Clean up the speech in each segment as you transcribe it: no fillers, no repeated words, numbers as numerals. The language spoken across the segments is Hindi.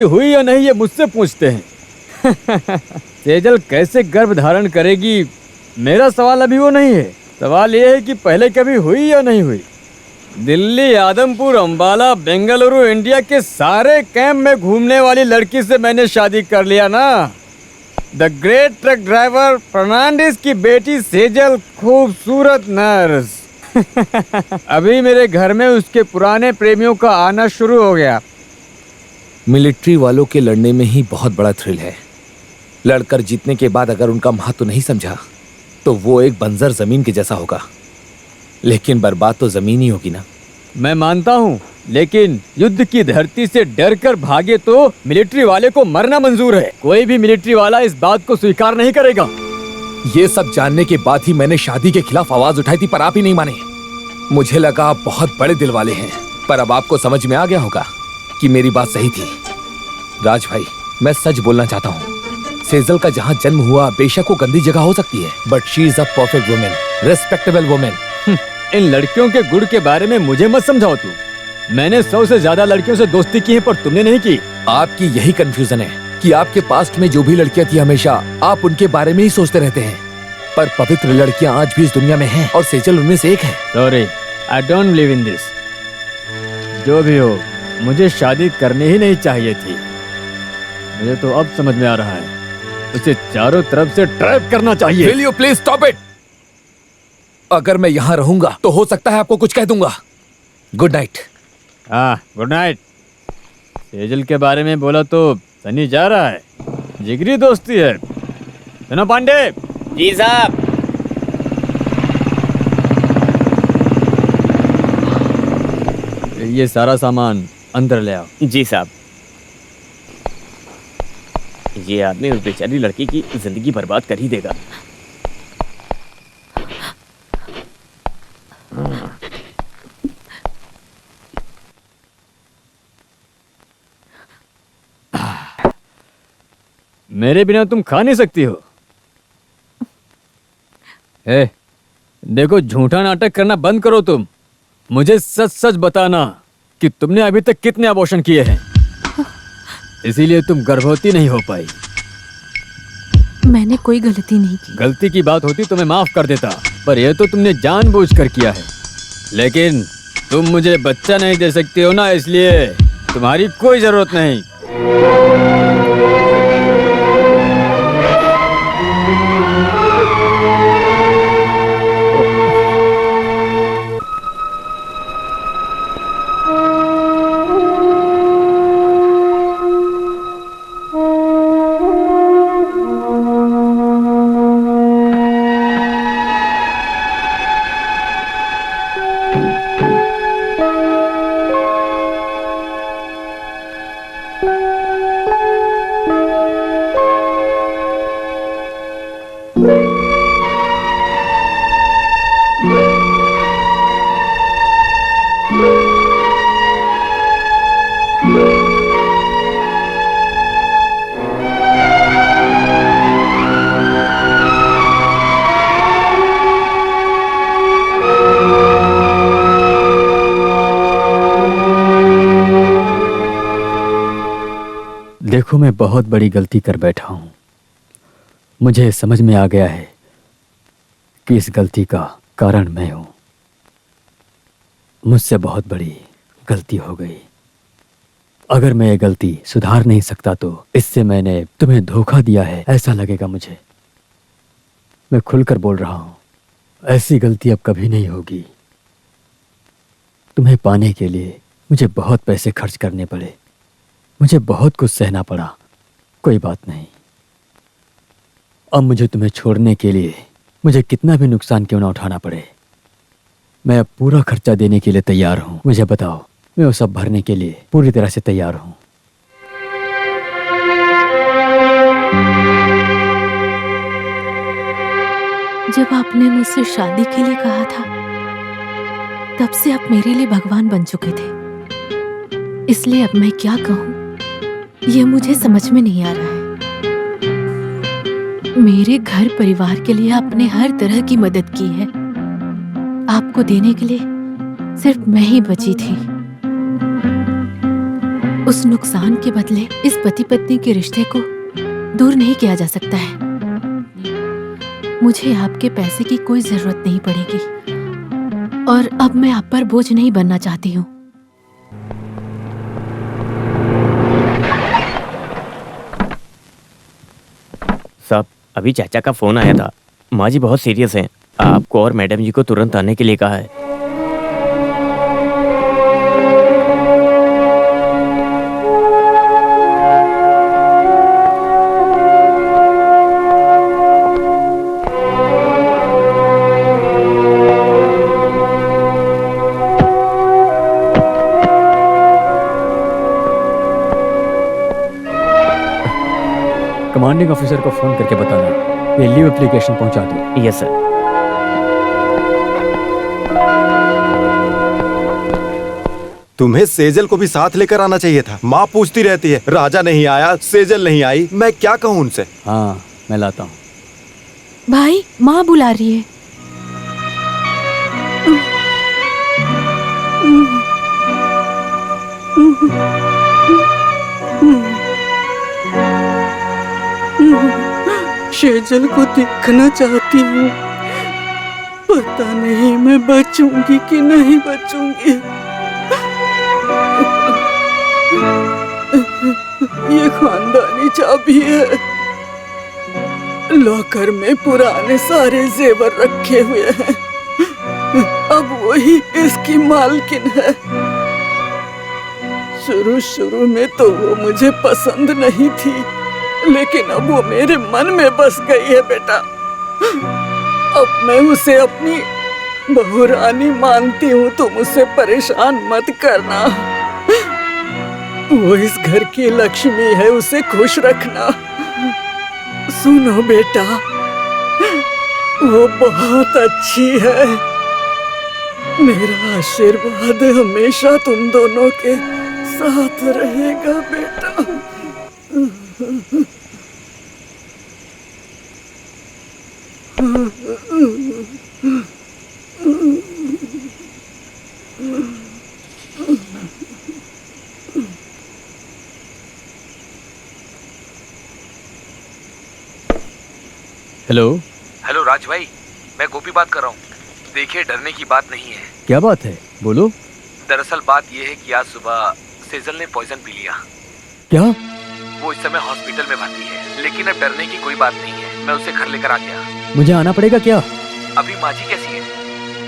हुई या नहीं ये मुझसे पूछते हैं। सेजल कैसे गर्भ धारण करेगी, मेरा सवाल अभी वो नहीं है। सवाल ये है कि पहले कभी हुई या नहीं हुई। दिल्ली, आदमपुर, अंबाला, बेंगलुरु, इंडिया के सारे कैंप में घूमने वाली लड़की से मैंने शादी कर लिया ना। The great truck driver Fernandes की बेटी सेजल, खूबसूरत नर्स। अभी मेरे घर में उसके पुराने प्रेमियों का आना शुरू हो गया। मिलिट्री वालों के लड़ने में ही बहुत बड़ा थ्रिल है। लड़कर जीतने के बाद अगर उनका महत्व नहीं समझा तो वो एक बंजर जमीन के जैसा होगा, लेकिन बर्बाद तो जमीन ही होगी ना। मैं मानता हूँ, लेकिन युद्ध की धरती से डर कर भागे तो मिलिट्री वाले को मरना मंजूर है। कोई भी मिलिट्री वाला इस बात को स्वीकार नहीं करेगा। ये सब जानने के बाद ही मैंने शादी के खिलाफ आवाज उठाई थी, पर आप ही नहीं माने। मुझे लगा आप बहुत बड़े दिल वाले हैं, पर अब आपको समझ में आ गया होगा कि मेरी बात सही थी। राज भाई, मैं सच बोलना चाहता हूँ। सेजल का जहाँ जन्म हुआ बेशक वो गंदी जगह हो सकती है, but she is a perfect women, respectable women. इन लड़कियों के गुण के बारे में मुझे मत समझाओ तू। मैंने 100 से ज्यादा लड़कियों से दोस्ती की है, पर तुमने नहीं की। आपकी यही कंफ्यूजन है कि आपके पास्ट में जो भी लड़कियां थी हमेशा आप उनके बारे में ही सोचते रहते हैं, पर पवित्र लड़कियां आज भी इस दुनिया में हैं और सेजल उनमें से एक है। Sorry, I don't believe in this. जो भी हो, मुझे शादी करनी ही नहीं चाहिए थी। मुझे तो अब समझ में आ रहा है, उसे चारों तरफ से ट्रैप करना चाहिए। Will you please stop it? अगर मैं यहाँ रहूंगा तो हो सकता है आपको कुछ कह दूंगा। Good night. हाँ, गुड नाइट। सेजल के बारे में बोला तो सनी जा रहा है, जिगरी दोस्ती है। सुनो पांडे। जी साहब। ये सारा सामान अंदर ले आओ। जी साहब। ये आदमी उस बेचारी लड़की की जिंदगी बर्बाद कर ही देगा। मेरे बिना तुम खा नहीं सकती हो। देखो, झूठा नाटक करना बंद करो तुम। मुझे सच सच बताना कि तुमने अभी तक कितने अबॉर्शन किए हैं, इसीलिए तुम गर्भवती नहीं हो पाई। मैंने कोई गलती नहीं की। गलती की बात होती तो मैं माफ कर देता, पर यह तो तुमने जानबूझकर किया है। लेकिन तुम मुझे बच्चा नहीं दे सकती हो ना, इसलिए तुम्हारी कोई जरूरत नहीं। देखो, मैं बहुत बड़ी गलती कर बैठा हूं। मुझे समझ में आ गया है कि इस गलती का कारण मैं हूं। मुझसे बहुत बड़ी गलती हो गई। अगर मैं ये गलती सुधार नहीं सकता तो इससे मैंने तुम्हें धोखा दिया है ऐसा लगेगा मुझे। मैं खुलकर बोल रहा हूं, ऐसी गलती अब कभी नहीं होगी। तुम्हें पाने के लिए मुझे बहुत पैसे खर्च करने पड़े, मुझे बहुत कुछ सहना पड़ा। कोई बात नहीं, अब मुझे तुम्हें छोड़ने के लिए मुझे कितना भी नुकसान क्यों ना उठाना पड़े, मैं अब पूरा खर्चा देने के लिए तैयार हूं। मुझे बताओ, मैं वो सब भरने के लिए पूरी तरह से तैयार हूं। जब आपने मुझसे शादी के लिए कहा था, तब से आप मेरे लिए भगवान बन चुके थे। इसलिए अब मैं क्या कहूं, ये मुझे समझ में नहीं आ रहा है। मेरे घर परिवार के लिए आपने हर तरह की मदद की है। आपको देने के लिए सिर्फ मैं ही बची थी। उस नुकसान के बदले इस पति पत्नी के रिश्ते को दूर नहीं किया जा सकता है। मुझे आपके पैसे की कोई जरूरत नहीं पड़ेगी और अब मैं आप पर बोझ नहीं बनना चाहती हूँ। साहब, अभी चाचा का फोन आया था। माँ जी बहुत सीरियस हैं। आपको और मैडम जी को तुरंत आने के लिए कहा है। कमांडिंग ऑफिसर को फोन करके बताना ये लीव एप्लीकेशन पहुंचा दो। Yes sir. तुम्हें सेजल को भी साथ लेकर आना चाहिए था। माँ पूछती रहती है राजा नहीं आया, सेजल नहीं आई, मैं क्या कहूँ उनसे। हाँ, मैं लाता हूँ। भाई, माँ बुला रही है। सेजल को देखना चाहती हूँ। पता नहीं मैं बचूंगी कि नहीं बचूंगी। ये खानदानी चाबी है। लॉकर में पुराने सारे जेवर रखे हुए हैं। अब वही इसकी मालकिन है। शुरू में तो वो मुझे पसंद नहीं थी, लेकिन अब वो मेरे मन में बस गई है बेटा। अब मैं उसे अपनी बहुरानी मानती हूँ। तुम उसे परेशान मत करना। वो इस घर की लक्ष्मी है, उसे खुश रखना। सुनो बेटा, वो बहुत अच्छी है। मेरा आशीर्वाद हमेशा तुम दोनों के साथ रहेगा बेटा। हेलो हेलो राज भाई, मैं गोपी बात कर रहा हूँ। देखिए, डरने की बात नहीं है। क्या बात है, बोलो। दरअसल बात यह है कि आज सुबह सेजल ने पॉइजन पी लिया। क्या? वो इस समय हॉस्पिटल में भर्ती है, लेकिन अब डरने की कोई बात नहीं है। मैं उसे घर लेकर आ गया। मुझे आना पड़ेगा क्या? अभी माँ जी कैसी है?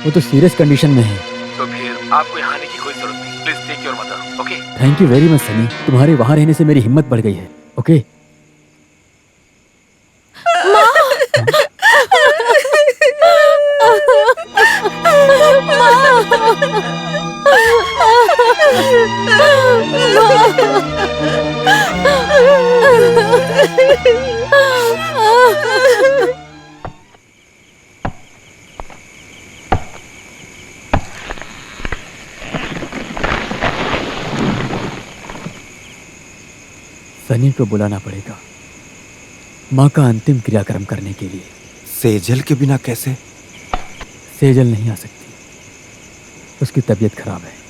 वो तो सीरियस कंडीशन में है। तो फिर आपको यहाँ आने की कोई जरूरत नहीं। Please take your mother. Okay? Thank you very much Sunny, तुम्हारे वहां रहने से मेरी हिम्मत बढ़ गई है। ओके? सनी को बुलाना पड़ेगा माँ का अंतिम क्रियाक्रम करने के लिए। सेजल के बिना कैसे? सेजल नहीं आ सकती, उसकी तबीयत खराब है।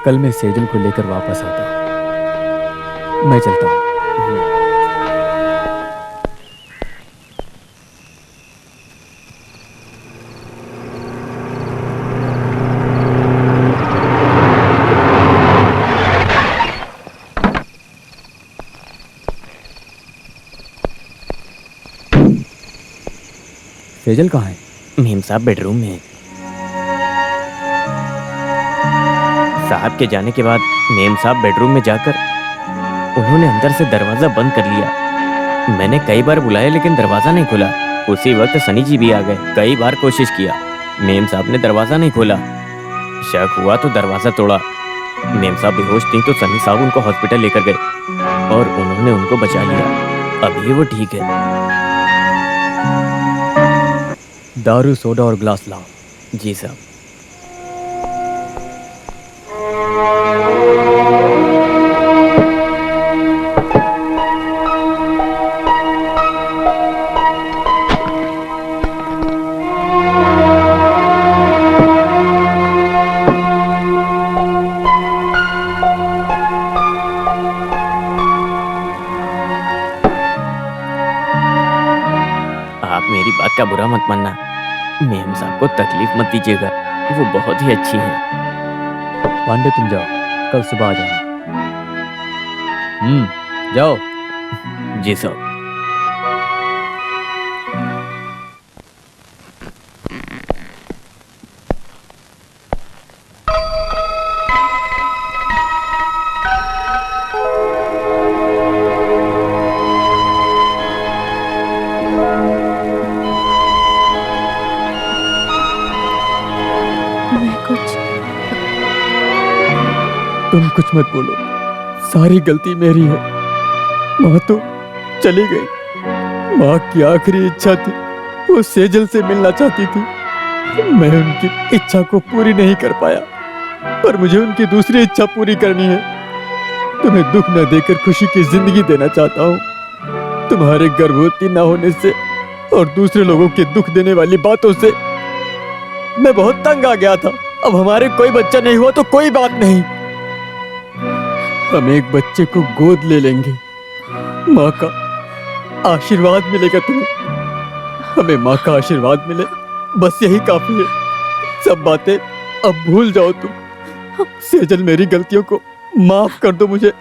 कल मैं सेजल को लेकर वापस आता हूँ। मैं चलता हूँ। सेजल कहाँ है? मेम साहब बेडरूम में। साहब के जाने के बाद मेम साहब बेडरूम में जाकर उन्होंने अंदर से दरवाजा बंद कर लिया। मैंने कई बार बुलाया लेकिन दरवाजा नहीं खुला। उसी वक्त सनी जी भी आ गए। कई बार कोशिश किया, मेम साहब ने दरवाजा नहीं खोला। शक हुआ तो दरवाजा तोड़ा। मेम साहब बेहोश थी तो सनी साहब उनको हॉस्पिटल लेकर गए और उन्होंने उनको बचा लिया। अभी वो ठीक है। दारू, सोडा और ग्लास लाओ। जी साहब। आप मेरी बात का बुरा मत मानना। मेम साहब को तकलीफ मत दीजिएगा, वो बहुत ही अच्छी है। पांडे तुम जाओ, कल सुबह आ जाना। जाओ। जी साहब। तुम कुछ मत बोलो, सारी गलती मेरी है। माँ तो चली गई। माँ की आखिरी इच्छा थी, वो सेजल से मिलना चाहती थी। मैं उनकी इच्छा को पूरी नहीं कर पाया, पर मुझे उनकी दूसरी इच्छा पूरी करनी है। तुम्हें दुख न देकर खुशी की जिंदगी देना चाहता हूँ। तुम्हारे गर्भवती न होने से और दूसरे लोगों के दुख देने वाली बातों से मैं बहुत तंग आ गया था। अब हमारे कोई बच्चा नहीं हुआ तो कोई बात नहीं, हम एक बच्चे को गोद ले लेंगे। माँ का आशीर्वाद मिलेगा तुम्हें। हमें माँ का आशीर्वाद मिले, बस यही काफी है। सब बातें अब भूल जाओ तुम। सेजल, मेरी गलतियों को माफ कर दो मुझे।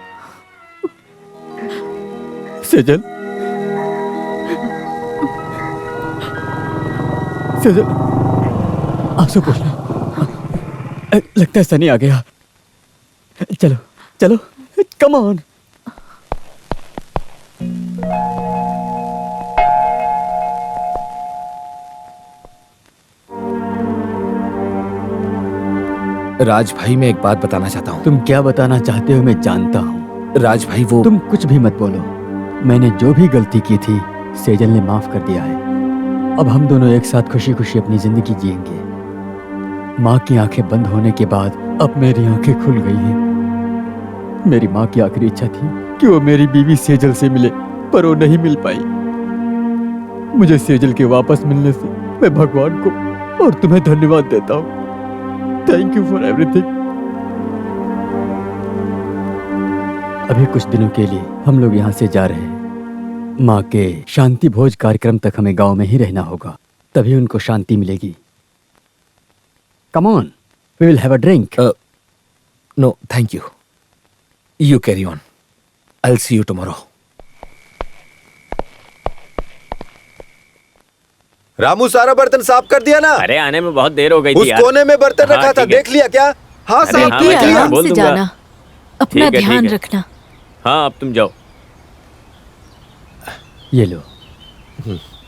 सेजल, सेजल, आंसू पोछना। लगता है सनी आ गया। चलो चलो, कम ऑन। राज भाई, मैं एक बात बताना चाहता हूँ। तुम क्या बताना चाहते हो मैं जानता हूँ। राज भाई, वो तुम कुछ भी मत बोलो। मैंने जो भी गलती की थी सेजल ने माफ कर दिया है। अब हम दोनों एक साथ खुशी खुशी अपनी जिंदगी जिएंगे। माँ की आंखें बंद होने के बाद अब मेरी आंखें खुल गई हैं। मेरी माँ की आखिरी इच्छा थी कि वो मेरी बीवी सेजल से मिले, पर वो नहीं मिल पाई। मुझे सेजल के वापस मिलने से मैं भगवान को और तुम्हें धन्यवाद देता हूँ। Thank you for everything. अभी कुछ दिनों के लिए हम लोग यहाँ से जा रहे हैं। माँ के शांति भोज कार्यक्रम तक हमें गांव में ही रहना होगा, तभी उनको शांति मिलेगी। Come on, we will have a drink. No thank you, you carry on. I will see you tomorrow. Ramu, सारा बर्तन साफ कर दिया ना? अरे आने में बहुत देर हो गई थी उस यार। कोने में बर्तन हाँ, रखा था, ठीक है। देख लिया क्या? हाँ, अरे साफ हाँ, देख मैं लिया। हाँ, बोल से दूंगा। जाना, अपना ठीक है, ध्यान ठीक है। रखना। हाँ, अब तुम जाओ। ये लो,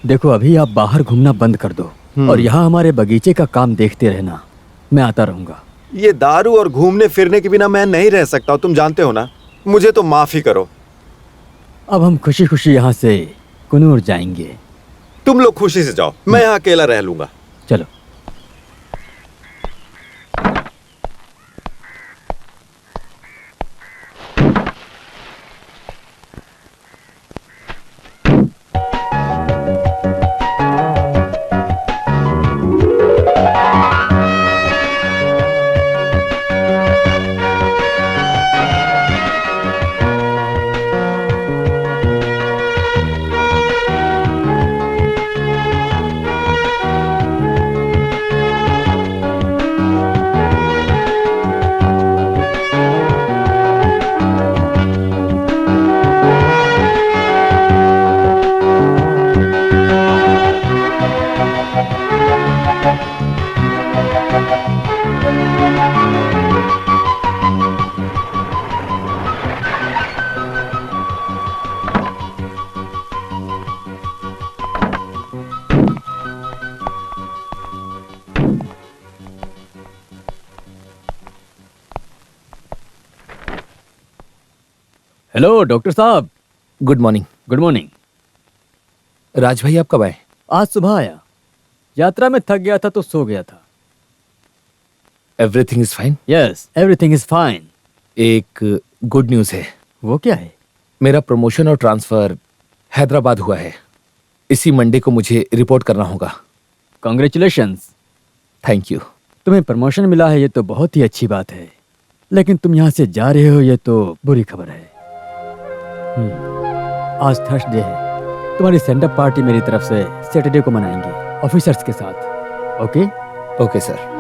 देखो अभी आप बाहर घूमना बंद कर दो और यहाँ हमारे बगीचे का काम देखते रहना। मैं आता रहूंगा। ये दारू और घूमने फिरने के बिना मैं नहीं रह सकता, तुम जानते हो ना। मुझे तो माफ ही करो। अब हम खुशी खुशी यहाँ से कुनूर जाएंगे। तुम लोग खुशी से जाओ, मैं यहाँ अकेला रह लूंगा। चलो। हेलो डॉक्टर साहब। Good morning. Good morning. Raj भाई, आप कब आए? आज सुबह आया, यात्रा में थक गया था तो सो गया था। Everything is fine? Yes, everything is fine. एक गुड न्यूज है। वो क्या है? मेरा प्रमोशन और ट्रांसफर हैदराबाद हुआ है। इसी मंडे को मुझे रिपोर्ट करना होगा। कॉन्ग्रेचुलेशंस। Thank you. तुम्हें प्रमोशन मिला है, ये तो बहुत ही अच्छी बात है, लेकिन तुम यहाँ से जा रहे हो, ये तो बुरी खबर है। आज थर्सडे है, तुम्हारी सेंड अप पार्टी मेरी तरफ से सैटरडे को मनाएंगे ऑफिसर्स के साथ। Okay okay sir.